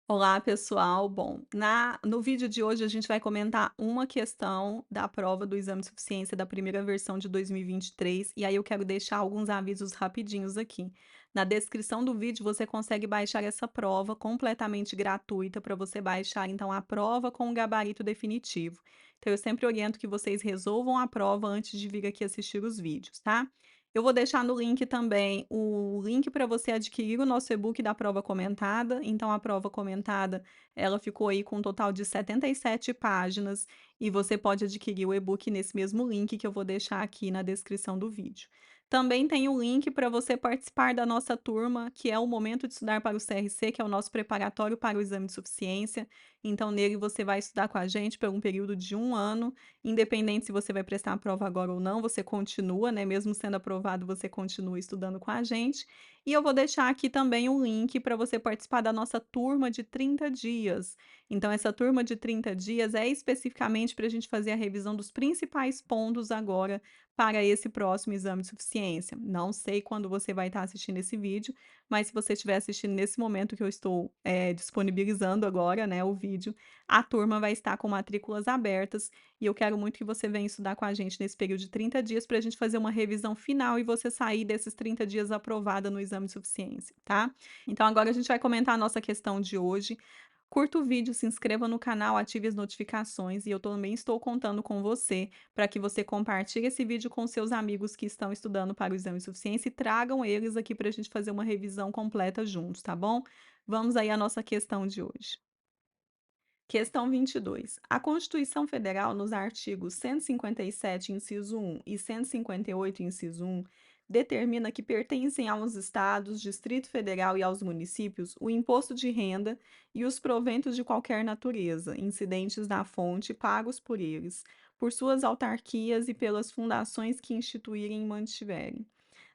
Olá, pessoal. Bom, no vídeo de hoje a gente vai comentar uma questão da prova do Exame de Suficiência da primeira versão de 2023, e aí eu quero deixar alguns avisos rapidinhos aqui. Na descrição do vídeo você consegue baixar essa prova completamente gratuita para você baixar então a prova com o gabarito definitivo. Então eu sempre oriento que vocês resolvam a prova antes de vir aqui assistir os vídeos, tá? Eu vou deixar no link também o link para você adquirir o nosso e-book da prova comentada. Então, a prova comentada, ela ficou aí com um total de 77 páginas e você pode adquirir o e-book nesse mesmo link que eu vou deixar aqui na descrição do vídeo. Também tem o link para você participar da nossa turma, que é o Momento de Estudar para o CRC, que é o nosso preparatório para o exame de suficiência. Então, nele você vai estudar com a gente por um período de 1 ano. Independente se você vai prestar a prova agora ou não, você continua, né, mesmo sendo aprovado, você continua estudando com a gente. E eu vou deixar aqui também o link para você participar da nossa turma de 30 dias. Então essa turma de 30 dias é especificamente para a gente fazer a revisão dos principais pontos agora para esse próximo exame de suficiência. Não sei quando você vai estar assistindo esse vídeo, mas se você estiver assistindo nesse momento que eu estou, disponibilizando agora, né, o vídeo, a turma vai estar com matrículas abertas e eu quero muito que você venha estudar com a gente nesse período de 30 dias para a gente fazer uma revisão final e você sair desses 30 dias aprovada no exame de suficiência, tá? Então agora a gente vai comentar a nossa questão de hoje. Curta o vídeo, se inscreva no canal, ative as notificações e eu também estou contando com você para que você compartilhe esse vídeo com seus amigos que estão estudando para o exame de suficiência e tragam eles aqui para a gente fazer uma revisão completa juntos, tá bom? Vamos aí à nossa questão de hoje. Questão 22. A Constituição Federal, nos artigos 157, inciso 1 e 158, inciso 1, determina que pertencem aos estados, Distrito Federal e aos municípios o imposto de renda e os proventos de qualquer natureza, incidentes na fonte, pagos por eles, por suas autarquias e pelas fundações que instituírem e mantiverem.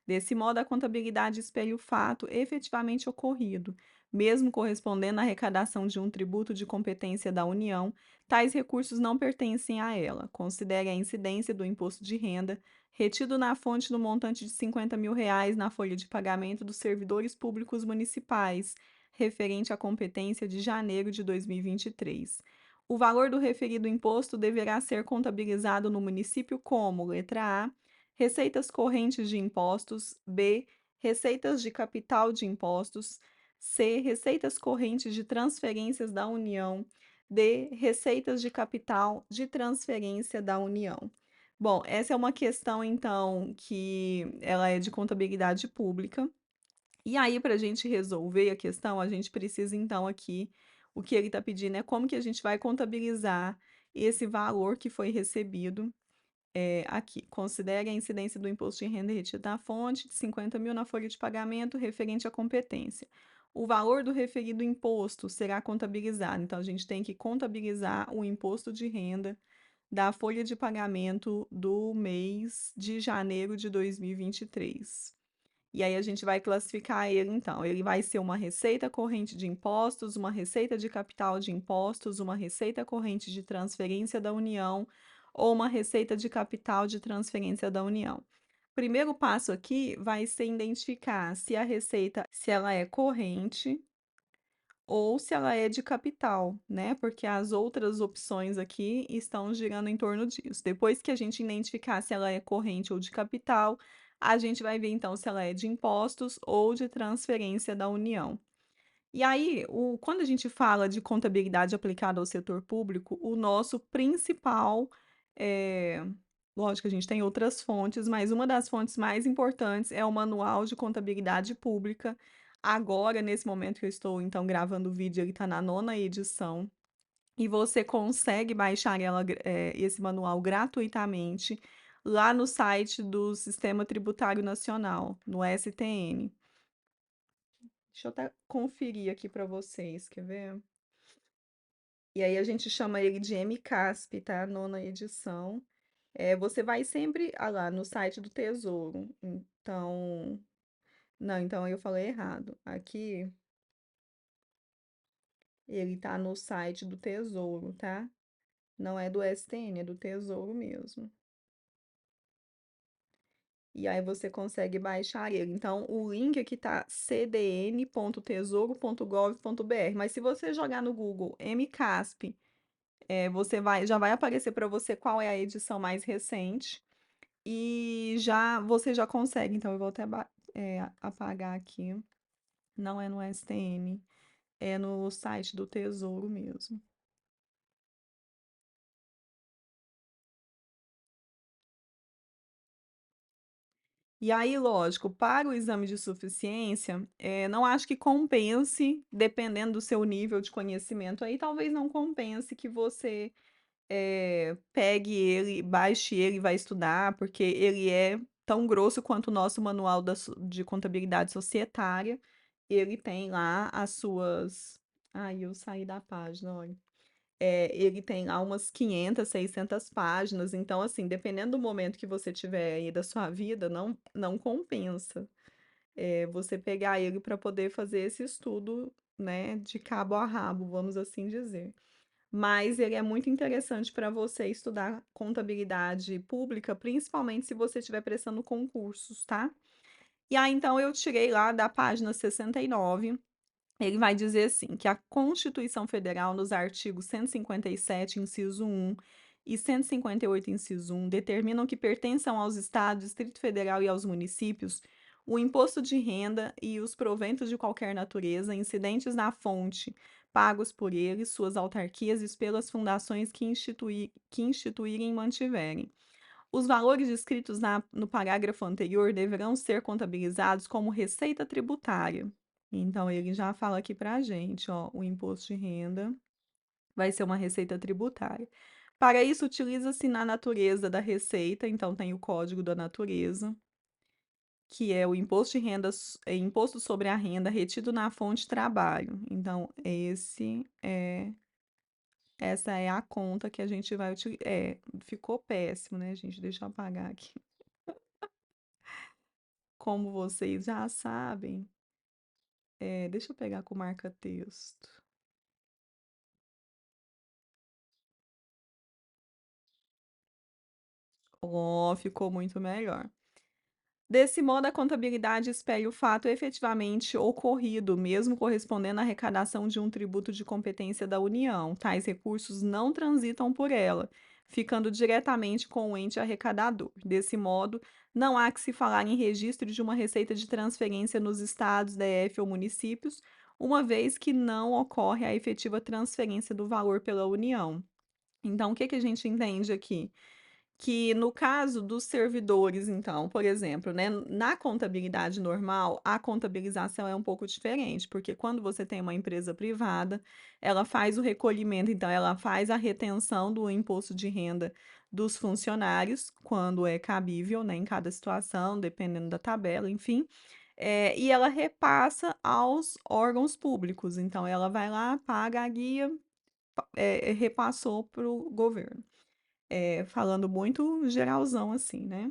Desse modo, a contabilidade espelha o fato efetivamente ocorrido. Mesmo correspondendo à arrecadação de um tributo de competência da União, tais recursos não pertencem a ela. Considere a incidência do imposto de renda retido na fonte no montante de R$ 50.000 na folha de pagamento dos servidores públicos municipais, referente à competência de janeiro de 2023. O valor do referido imposto deverá ser contabilizado no município como, letra A, receitas correntes de impostos, B, receitas de capital de impostos, C, receitas correntes de transferências da União, D, receitas de capital de transferência da União. Bom, essa é uma questão, então, que ela é de contabilidade pública. E aí, para a gente resolver a questão, a gente precisa, então, aqui, o que ele está pedindo é como que a gente vai contabilizar esse valor que foi recebido aqui, considere a incidência do imposto de renda retido da fonte de 50.000 na folha de pagamento referente à competência. O valor do referido imposto será contabilizado, então a gente tem que contabilizar o imposto de renda da folha de pagamento do mês de janeiro de 2023. E aí a gente vai classificar ele então, ele vai ser uma receita corrente de impostos, uma receita de capital de impostos, uma receita corrente de transferência da União ou uma receita de capital de transferência da União. Primeiro passo aqui vai ser identificar se a receita, se ela é corrente ou se ela é de capital, né? Porque as outras opções aqui estão girando em torno disso. Depois que a gente identificar se ela é corrente ou de capital, a gente vai ver então se ela é de impostos ou de transferência da União. E aí, quando a gente fala de contabilidade aplicada ao setor público, o nosso principal, eh, lógico que a gente tem outras fontes, mas uma das fontes mais importantes é o Manual de Contabilidade Pública. Agora, nesse momento que eu estou, então, gravando o vídeo, ele está na 9ª edição, e você consegue baixar esse manual gratuitamente lá no site do Sistema Tributário Nacional, no STN. Deixa eu até conferir aqui para vocês, quer ver? E aí a gente chama ele de MCASP, tá? 9ª edição. Você vai sempre lá no site do Tesouro. Então, não, então eu falei errado. Aqui ele tá no site do Tesouro, tá? Não é do STN, é do Tesouro mesmo. e aí você consegue baixar ele. Então, o link aqui tá cdn.tesouro.gov.br, mas se você jogar no Google MCASP, já vai aparecer para você qual é a edição mais recente e você já consegue. Então, eu vou até apagar aqui. Não é no STN, é no site do Tesouro mesmo. E aí, lógico, para o exame de suficiência, não acho que compense, dependendo do seu nível de conhecimento, aí talvez não compense que você pegue ele, baixe ele e vai estudar, porque ele é tão grosso quanto o nosso manual de contabilidade societária. Ele tem lá as suas. Ai, eu saí da página, olha. Ele tem lá umas 500, 600 páginas, então, assim, dependendo do momento que você tiver aí da sua vida, não compensa, você pegar ele para poder fazer esse estudo, né, de cabo a rabo, vamos assim dizer. Mas ele é muito interessante para você estudar contabilidade pública, principalmente se você estiver prestando concursos, tá? E aí, então, eu tirei lá da página 69. Ele vai dizer assim, que a Constituição Federal, nos artigos 157, inciso 1 e 158, inciso 1, determinam que pertençam aos Estados, Distrito Federal e aos municípios o imposto de renda e os proventos de qualquer natureza incidentes na fonte, pagos por eles, suas autarquias e pelas fundações que instituírem e mantiverem. Os valores descritos no parágrafo anterior deverão ser contabilizados como receita tributária. Então, ele já fala aqui para a gente, ó, o imposto de renda vai ser uma receita tributária. Para isso, utiliza-se na natureza da receita, então tem o código da natureza, que é o imposto de renda, imposto sobre a renda retido na fonte de trabalho. Então, essa é a conta que a gente vai utilizar. Ficou péssimo, né, gente? Deixa eu apagar aqui. Como vocês já sabem, deixa eu pegar com marca-texto. Ó, ficou muito melhor. Desse modo, a contabilidade espelha o fato efetivamente ocorrido, mesmo correspondendo à arrecadação de um tributo de competência da União. Tais recursos não transitam por ela, ficando diretamente com o ente arrecadador. Desse modo, não há que se falar em registro de uma receita de transferência nos estados, DF ou municípios, uma vez que não ocorre a efetiva transferência do valor pela União. Então, o que que a gente entende aqui? Que no caso dos servidores, então, por exemplo, né, na contabilidade normal, a contabilização é um pouco diferente, porque quando você tem uma empresa privada, ela faz o recolhimento, então ela faz a retenção do imposto de renda dos funcionários, quando é cabível, né, em cada situação, dependendo da tabela, enfim, e ela repassa aos órgãos públicos. Então, ela vai lá, paga a guia, repassou para o governo. Falando muito geralzão assim, né.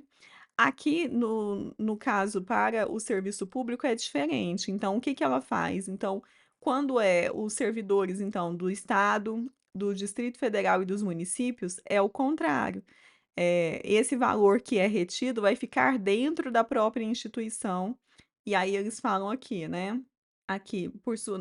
Aqui no caso para o serviço público é diferente, então o que que ela faz? Então, quando é os servidores, então, do estado, do Distrito Federal e dos municípios, é o contrário. Esse valor que é retido vai ficar dentro da própria instituição, e aí eles falam aqui, né, aqui,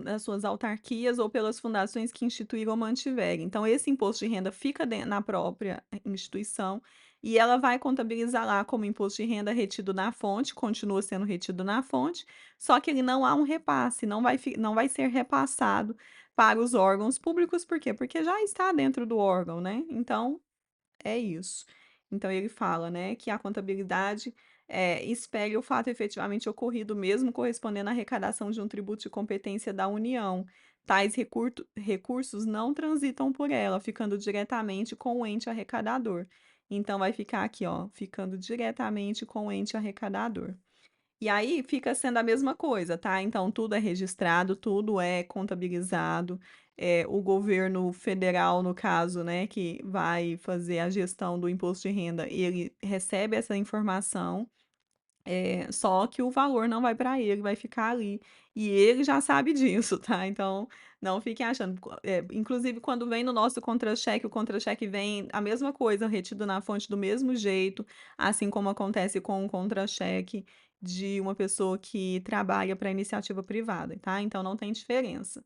nas suas autarquias ou pelas fundações que instituíram ou mantiverem. Então, esse imposto de renda fica na própria instituição e ela vai contabilizar lá como imposto de renda retido na fonte, continua sendo retido na fonte, só que ele não há um repasse, não vai ser repassado para os órgãos públicos, por quê? Porque já está dentro do órgão, né? Então, é isso. Então ele fala, né, que a contabilidade espelha o fato efetivamente ocorrido, mesmo correspondendo à arrecadação de um tributo de competência da União. Tais recursos não transitam por ela, ficando diretamente com o ente arrecadador. Então vai ficar aqui, ó, ficando diretamente com o ente arrecadador. E aí fica sendo a mesma coisa, tá? Então tudo é registrado, tudo é contabilizado. O governo federal, no caso, né, que vai fazer a gestão do imposto de renda, ele recebe essa informação, só que o valor não vai para ele, vai ficar ali. E ele já sabe disso, tá? Então Não fiquem achando, inclusive quando vem no nosso contra-cheque, o contra-cheque vem a mesma coisa, retido na fonte do mesmo jeito, assim como acontece com o contra-cheque de uma pessoa que trabalha para iniciativa privada, tá, então não tem diferença.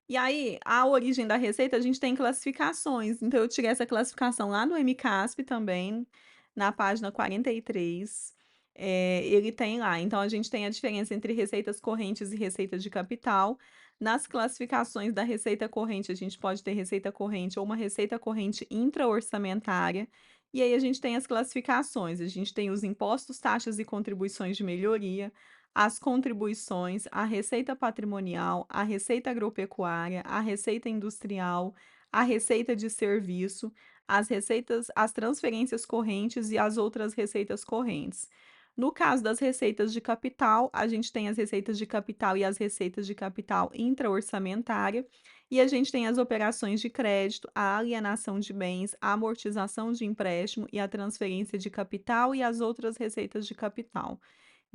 E aí, a origem da receita, a gente tem classificações, então eu tirei essa classificação lá no MCASP também, na página 43, ele tem lá. Então a gente tem a diferença entre receitas correntes e receitas de capital. Nas classificações da receita corrente, a gente pode ter receita corrente ou uma receita corrente intra-orçamentária, e aí a gente tem as classificações, a gente tem os impostos, taxas e contribuições de melhoria, as contribuições, a receita patrimonial, a receita agropecuária, a receita industrial, a receita de serviço, as transferências correntes e as outras receitas correntes. No caso das receitas de capital, a gente tem as receitas de capital e as receitas de capital intra-orçamentária, e a gente tem as operações de crédito, a alienação de bens, a amortização de empréstimo e a transferência de capital e as outras receitas de capital.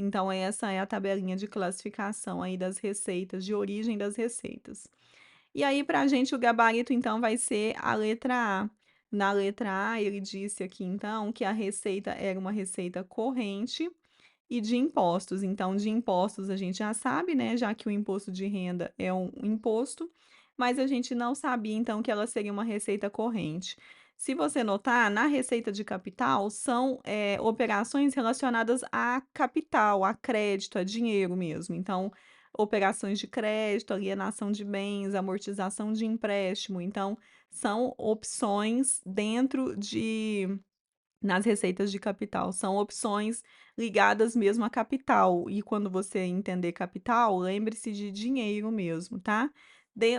Então, essa é a tabelinha de classificação aí das receitas, de origem das receitas. E aí, para a gente, o gabarito, então, vai ser a letra A. Na letra A, ele disse aqui, então, que a receita era uma receita corrente e de impostos. Então, de impostos a gente já sabe, né? Já que o imposto de renda é um imposto, mas a gente não sabia, então, que ela seria uma receita corrente. Se você notar, na receita de capital são operações relacionadas a capital, a crédito, a dinheiro mesmo. Então, operações de crédito, alienação de bens, amortização de empréstimo. Então, são opções dentro de nas receitas de capital, são opções ligadas mesmo a capital, e quando você entender capital, lembre-se de dinheiro mesmo, tá?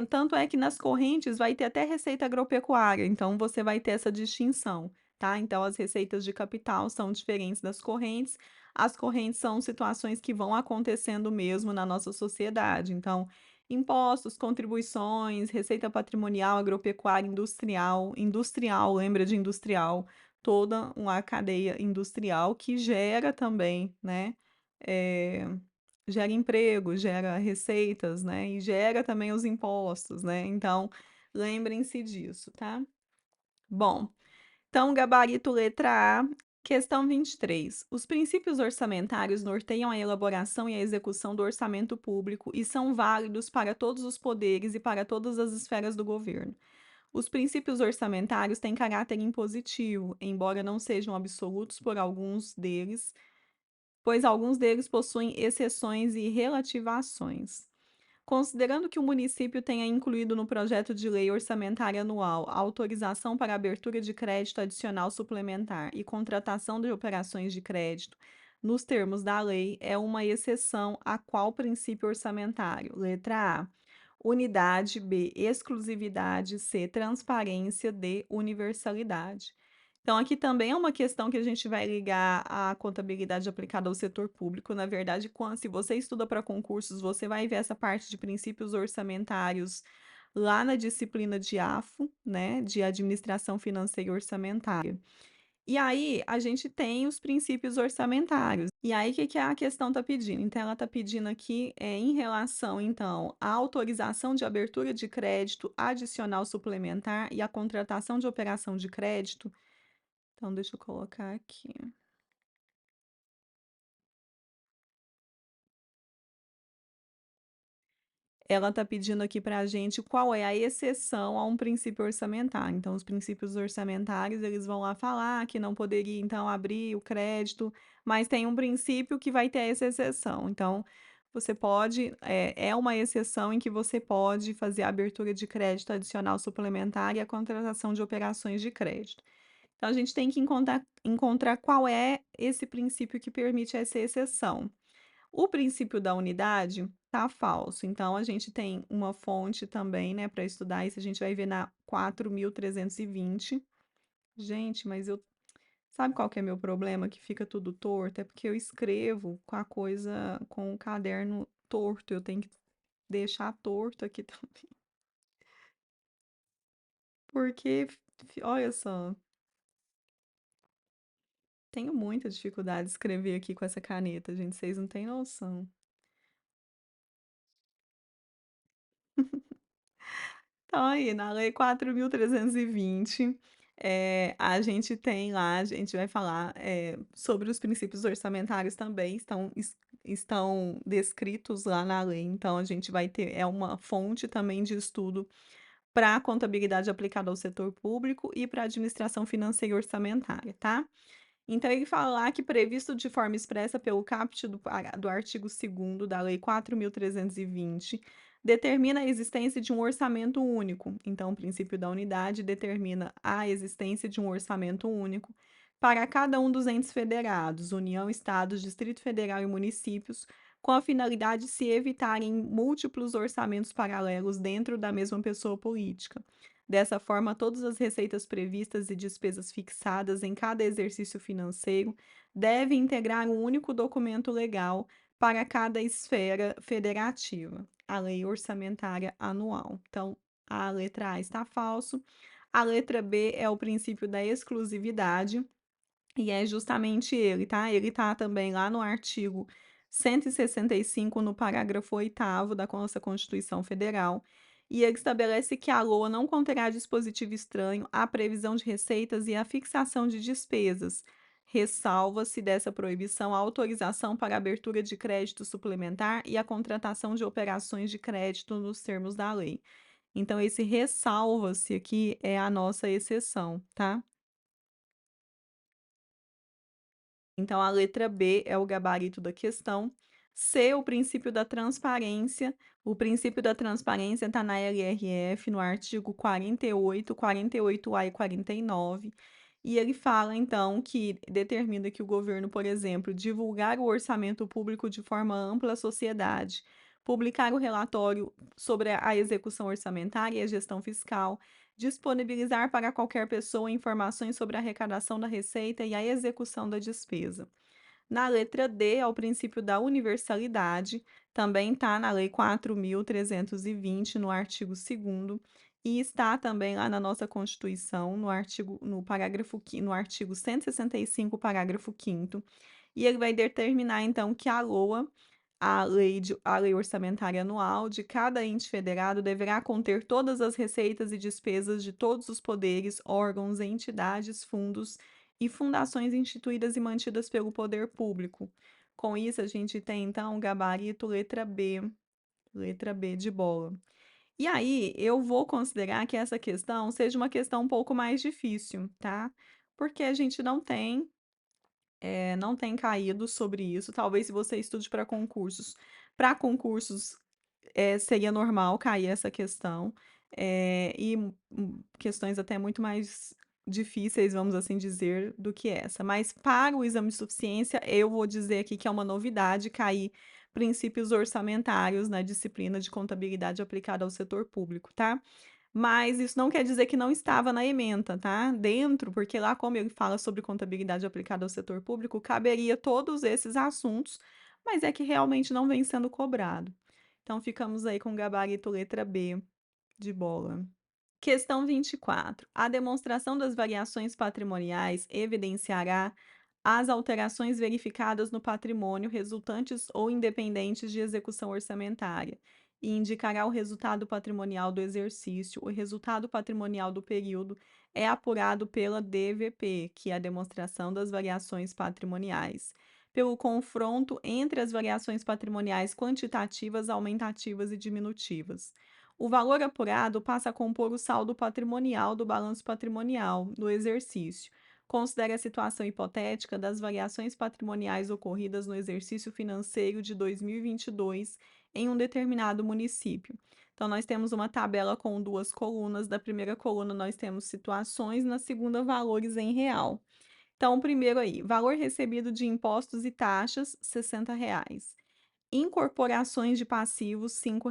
Tanto é que nas correntes vai ter até receita agropecuária, então você vai ter essa distinção, tá? Então as receitas de capital são diferentes das correntes, as correntes são situações que vão acontecendo mesmo na nossa sociedade, então impostos, contribuições, receita patrimonial, agropecuária, industrial, lembra de industrial, toda uma cadeia industrial que gera também, né, eh, gera emprego, gera receitas, né, e gera também os impostos, né, então lembrem-se disso, tá? Bom, então gabarito letra A, questão 23. Os princípios orçamentários norteiam a elaboração e a execução do orçamento público e são válidos para todos os poderes e para todas as esferas do governo. Os princípios orçamentários têm caráter impositivo, embora não sejam absolutos pois alguns deles possuem exceções e relativações. Considerando que o município tenha incluído no projeto de lei orçamentária anual a autorização para abertura de crédito adicional suplementar e contratação de operações de crédito nos termos da lei, é uma exceção a qual princípio orçamentário? Letra A. Unidade, B. Exclusividade, C. Transparência, D. Universalidade. Então, aqui também é uma questão que a gente vai ligar à contabilidade aplicada ao setor público. Na verdade, se você estuda para concursos, você vai ver essa parte de princípios orçamentários lá na disciplina de AFO, né, de Administração Financeira e Orçamentária. E aí, a gente tem os princípios orçamentários. E aí, o que que a questão está pedindo? Então, ela está pedindo aqui, em relação, então, à autorização de abertura de crédito adicional suplementar e à contratação de operação de crédito. Então, deixa eu colocar aqui. Ela está pedindo aqui para a gente qual é a exceção a um princípio orçamentário. Então, os princípios orçamentários, eles vão lá falar que não poderia, então, abrir o crédito, mas tem um princípio que vai ter essa exceção. Então, você pode, é uma exceção em que você pode fazer a abertura de crédito adicional suplementar e a contratação de operações de crédito. Então, a gente tem que encontrar qual é esse princípio que permite essa exceção. O princípio da unidade tá falso, então a gente tem uma fonte também, né, para estudar isso, a gente vai ver na 4.320. Gente, mas eu sabe qual que é meu problema? Que fica tudo torto? É porque eu escrevo com a coisa com o caderno torto, eu tenho que deixar torto aqui também, porque olha só, tenho muita dificuldade de escrever aqui com essa caneta, gente, vocês não têm noção. Então aí, na Lei 4.320, a gente tem lá a gente vai falar, sobre os princípios orçamentários também, estão descritos lá na lei, então a gente vai ter uma fonte também de estudo para a contabilidade aplicada ao setor público e para a administração financeira e orçamentária, tá? Então ele fala lá que previsto de forma expressa pelo caput do artigo 2º da Lei 4.320, determina a existência de um orçamento único. Então, o princípio da unidade determina a existência de um orçamento único para cada um dos entes federados, União, Estados, Distrito Federal e municípios, com a finalidade de se evitarem múltiplos orçamentos paralelos dentro da mesma pessoa política. Dessa forma, todas as receitas previstas e despesas fixadas em cada exercício financeiro devem integrar um único documento legal para cada esfera federativa, a Lei Orçamentária Anual. Então, a letra A está falso. A letra B é o princípio da exclusividade. E é justamente ele, tá? Ele tá também lá no artigo 165, no parágrafo 8º da nossa Constituição Federal, e ele estabelece que a LOA não conterá dispositivo estranho à previsão de receitas e à fixação de despesas. Ressalva-se dessa proibição a autorização para abertura de crédito suplementar e a contratação de operações de crédito nos termos da lei. Então, esse ressalva-se aqui é a nossa exceção, tá? Então, a letra B é o gabarito da questão. C, o princípio da transparência. O princípio da transparência está na LRF, no artigo 48, 48A e 49. E ele fala, então, que determina que o governo, por exemplo, divulgar o orçamento público de forma ampla à sociedade, publicar o relatório sobre a execução orçamentária e a gestão fiscal, disponibilizar para qualquer pessoa informações sobre a arrecadação da receita e a execução da despesa. Na letra D, é o princípio da universalidade, também está na Lei 4.320, no artigo 2º, e está também lá na nossa Constituição, no parágrafo, no artigo 165, parágrafo 5º, e ele vai determinar, então, que a LOA, a lei orçamentária anual de cada ente federado, deverá conter todas as receitas e despesas de todos os poderes, órgãos, entidades, fundos e fundações instituídas e mantidas pelo poder público. Com isso, a gente tem, então, o gabarito letra B de bola. E aí, eu vou considerar que essa questão seja uma questão um pouco mais difícil, tá? Porque a gente não tem caído sobre isso. Talvez se você estude para concursos, seria normal cair essa questão, questões até muito mais difíceis, vamos assim dizer, do que essa. Mas para o exame de suficiência, eu vou dizer aqui que é uma novidade cair princípios orçamentários na disciplina de contabilidade aplicada ao setor público, tá? Mas isso não quer dizer que não estava na ementa, tá? Dentro, porque lá, como ele fala sobre contabilidade aplicada ao setor público, caberia todos esses assuntos, mas é que realmente não vem sendo cobrado. Então, ficamos aí com o gabarito letra B de bola. Questão 24. A demonstração das variações patrimoniais evidenciará as alterações verificadas no patrimônio resultantes ou independentes de execução orçamentária e indicará o resultado patrimonial do exercício. O resultado patrimonial do período é apurado pela DVP, que é a demonstração das variações patrimoniais, pelo confronto entre as variações patrimoniais quantitativas, aumentativas e diminutivas. O valor apurado passa a compor o saldo patrimonial do balanço patrimonial do exercício. Considere a situação hipotética das variações patrimoniais ocorridas no exercício financeiro de 2022 em um determinado município. Então, nós temos uma tabela com duas colunas. Da primeira coluna, nós temos situações, na segunda, valores em real. Então, primeiro aí, valor recebido de impostos e taxas, R$ 60. Incorporações de passivos, R$ 5.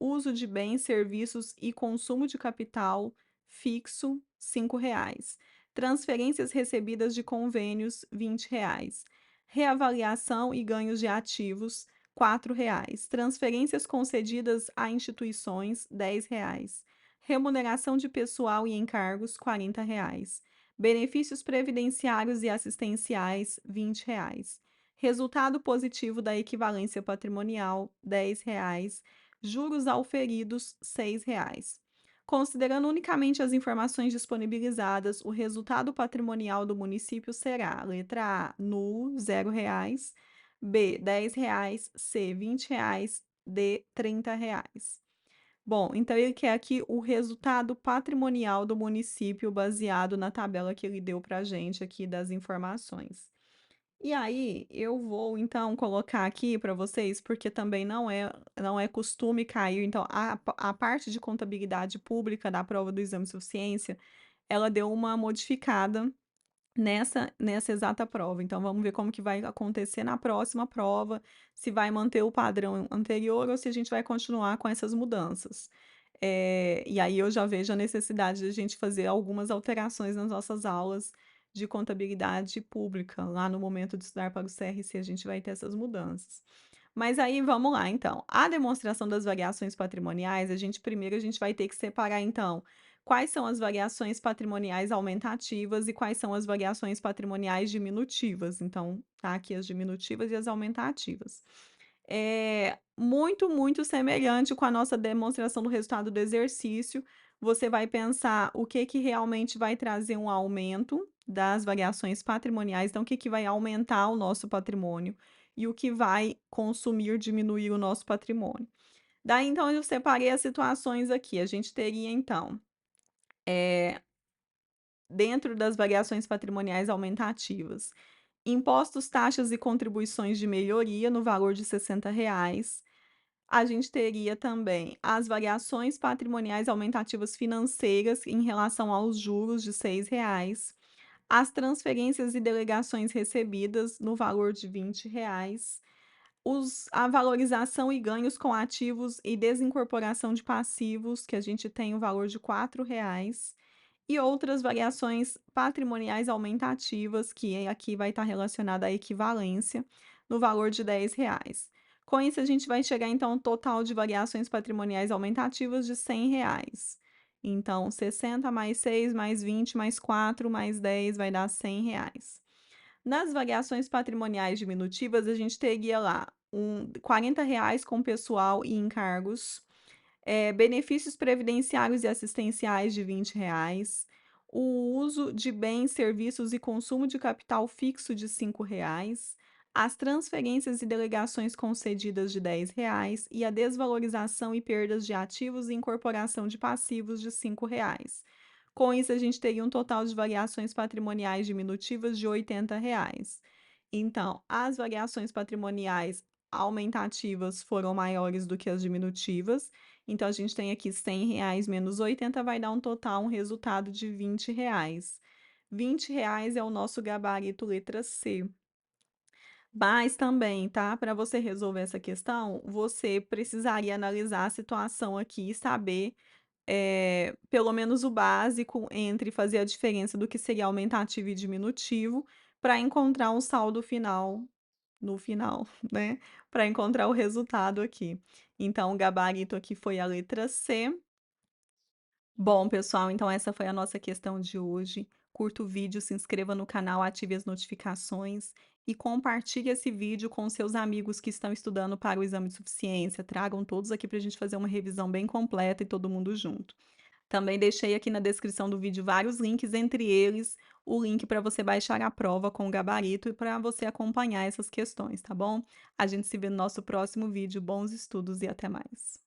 Uso de bens, serviços e consumo de capital fixo, R$ 5. Transferências recebidas de convênios, R$ 20. Reavaliação e ganhos de ativos, R$ 4. Transferências concedidas a instituições, R$ 10. Remuneração de pessoal e encargos, R$ 40. Benefícios previdenciários e assistenciais, R$ 20. Resultado positivo da equivalência patrimonial, R$ 10. Juros auferidos, R$ 6. Considerando unicamente as informações disponibilizadas, o resultado patrimonial do município será: letra A, nulo, R$ 0, B, R$ 10, C, R$ 20, D, R$ 30. Bom, então ele quer aqui o resultado patrimonial do município baseado na tabela que ele deu para a gente aqui das informações. E aí, eu vou então colocar aqui para vocês, porque também não é costume cair, então a parte de contabilidade pública da prova do exame de suficiência, ela deu uma modificada nessa exata prova. Então vamos ver como que vai acontecer na próxima prova, se vai manter o padrão anterior ou se a gente vai continuar com essas mudanças. E aí eu já vejo a necessidade de a gente fazer algumas alterações nas nossas aulas de contabilidade pública. Lá no momento de estudar para o CRC, a gente vai ter essas mudanças. Mas aí vamos lá então, a demonstração das variações patrimoniais, a gente vai ter que separar então, quais são as variações patrimoniais aumentativas e quais são as variações patrimoniais diminutivas. Então, tá aqui as diminutivas e as aumentativas. É muito, muito semelhante com a nossa demonstração do resultado do exercício. Você vai pensar o que que realmente vai trazer um aumento das variações patrimoniais, então o que que vai aumentar o nosso patrimônio e o que vai consumir, diminuir o nosso patrimônio. Daí então eu separei as situações aqui, a gente teria então, eh, dentro das variações patrimoniais aumentativas, impostos, taxas e contribuições de melhoria no valor de R$ 60. A gente teria também as variações patrimoniais aumentativas financeiras em relação aos juros de R$ 6, as transferências e delegações recebidas no valor de R$ 20, a valorização e ganhos com ativos e desincorporação de passivos, que a gente tem o valor de R$ 4, e outras variações patrimoniais aumentativas, que aqui vai estar relacionada à equivalência, no valor de R$ 10. Com isso, a gente vai chegar então a um total de variações patrimoniais aumentativas de R$ 100. Então, 60 mais 6 mais 20 mais 4 mais 10 vai dar R$ 100. Nas variações patrimoniais diminutivas, a gente teria lá R$ 40 com pessoal e encargos, benefícios previdenciários e assistenciais de R$ 20, o uso de bens, serviços e consumo de capital fixo de R$ 5, as transferências e delegações concedidas de R$ 10 e a desvalorização e perdas de ativos e incorporação de passivos de R$ 5. Com isso, a gente teria um total de variações patrimoniais diminutivas de R$ 80. Então, as variações patrimoniais aumentativas foram maiores do que as diminutivas, então a gente tem aqui R$ 100 menos 80 vai dar um total, um resultado de R$ 20. R$ 20 é o nosso gabarito letra C. Mas também, tá, para você resolver essa questão, você precisaria analisar a situação aqui e saber, pelo menos o básico entre fazer a diferença do que seria aumentativo e diminutivo, para encontrar um saldo final no final, né, para encontrar o resultado aqui. Então o gabarito aqui foi a letra C. Bom, pessoal, então essa foi a nossa questão de hoje. Curta o vídeo, se inscreva no canal, ative as notificações e compartilhe esse vídeo com seus amigos que estão estudando para o exame de suficiência. Tragam todos aqui para a gente fazer uma revisão bem completa e todo mundo junto. Também deixei aqui na descrição do vídeo vários links, entre eles o link para você baixar a prova com o gabarito e para você acompanhar essas questões, tá bom? A gente se vê no nosso próximo vídeo. Bons estudos e até mais.